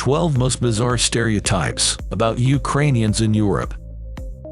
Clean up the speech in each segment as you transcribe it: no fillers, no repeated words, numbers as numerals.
12 Most Bizarre Stereotypes About Ukrainians in Europe.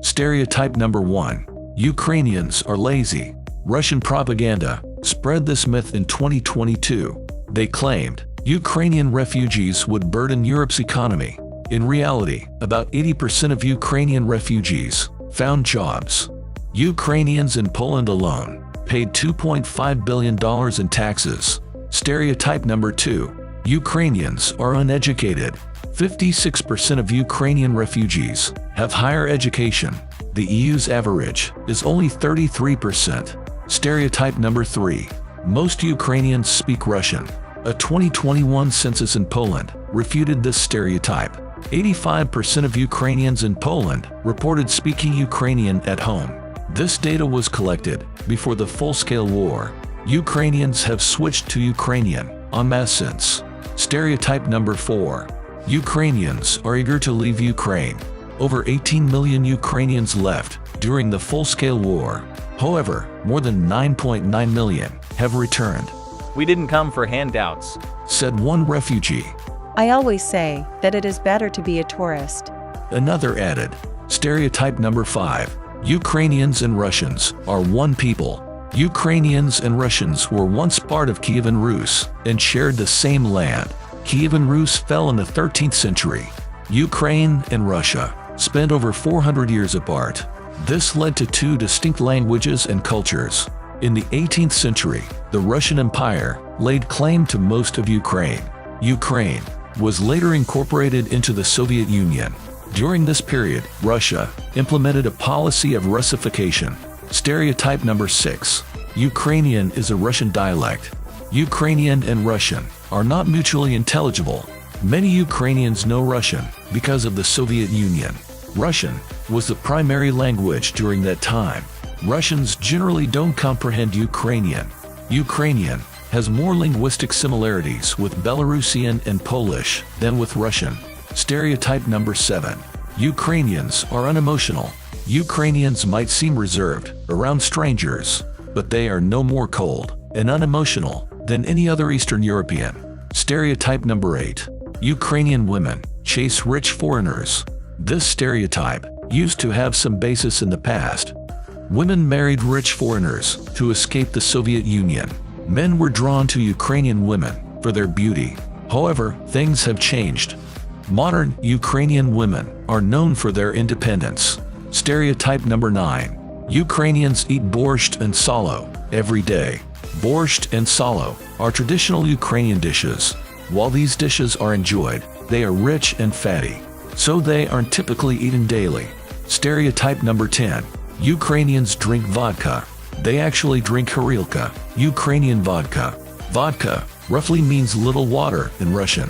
Stereotype number 1. Ukrainians are lazy. Russian propaganda spread this myth in 2022. They claimed Ukrainian refugees would burden Europe's economy. In reality, about 80% of Ukrainian refugees found jobs. Ukrainians in Poland alone paid $2.5 billion in taxes. Stereotype number 2. Ukrainians are uneducated. 56% of Ukrainian refugees have higher education. The EU's average is only 33%. Stereotype number 3. Most Ukrainians speak Russian. A 2021 census in Poland refuted this stereotype. 85% of Ukrainians in Poland reported speaking Ukrainian at home. This data was collected before the full-scale war. Ukrainians have switched to Ukrainian en masse since. Stereotype number 4. Ukrainians are eager to leave Ukraine. Over 18 million Ukrainians left during the full-scale war. However, more than 9.9 million have returned. "We didn't come for handouts," said one refugee. "I always say that it is better to be a tourist." Another added. Stereotype number 5. Ukrainians and Russians are one people. Ukrainians and Russians were once part of Kievan Rus and shared the same land. Kievan Rus fell in the 13th century. Ukraine and Russia spent over 400 years apart. This led to two distinct languages and cultures. In the 18th century, the Russian Empire laid claim to most of Ukraine. Ukraine was later incorporated into the Soviet Union. During this period, Russia implemented a policy of Russification. Stereotype number 6. Ukrainian is a Russian dialect. Ukrainian and Russian are not mutually intelligible. Many Ukrainians know Russian because of the Soviet Union. Russian was the primary language during that time. Russians generally don't comprehend Ukrainian. Ukrainian has more linguistic similarities with Belarusian and Polish than with Russian. Stereotype number 7. Ukrainians are unemotional. Ukrainians might seem reserved around strangers, but they are no more cold and unemotional than any other Eastern European. Stereotype number 8. Ukrainian women chase rich foreigners. This stereotype used to have some basis in the past. Women married rich foreigners to escape the Soviet Union. Men were drawn to Ukrainian women for their beauty. However, things have changed. Modern Ukrainian women are known for their independence. Stereotype number 9. Ukrainians eat borscht and salo every day. Borscht and salo are traditional Ukrainian dishes. While these dishes are enjoyed, they are rich and fatty, so they aren't typically eaten daily. Stereotype number 10. Ukrainians drink vodka. They actually drink horilka, Ukrainian vodka. Vodka roughly means little water in Russian.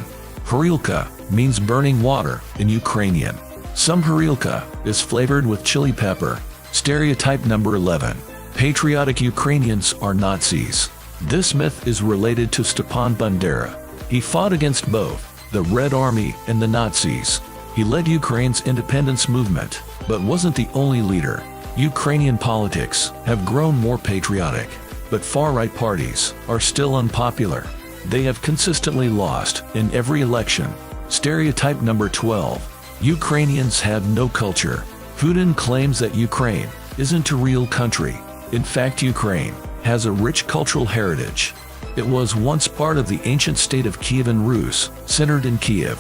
Horilka means burning water in Ukrainian. Some horilka is flavored with chili pepper. Stereotype number 11. Patriotic Ukrainians are Nazis. This myth is related to Stepan Bandera. He fought against both the Red Army and the Nazis. He led Ukraine's independence movement, but wasn't the only leader. Ukrainian politics have grown more patriotic, but far-right parties are still unpopular. They have consistently lost in every election. Stereotype number 12. Ukrainians have no culture. Putin claims that Ukraine isn't a real country. In fact, Ukraine has a rich cultural heritage. It was once part of the ancient state of Kievan Rus, centered in Kiev.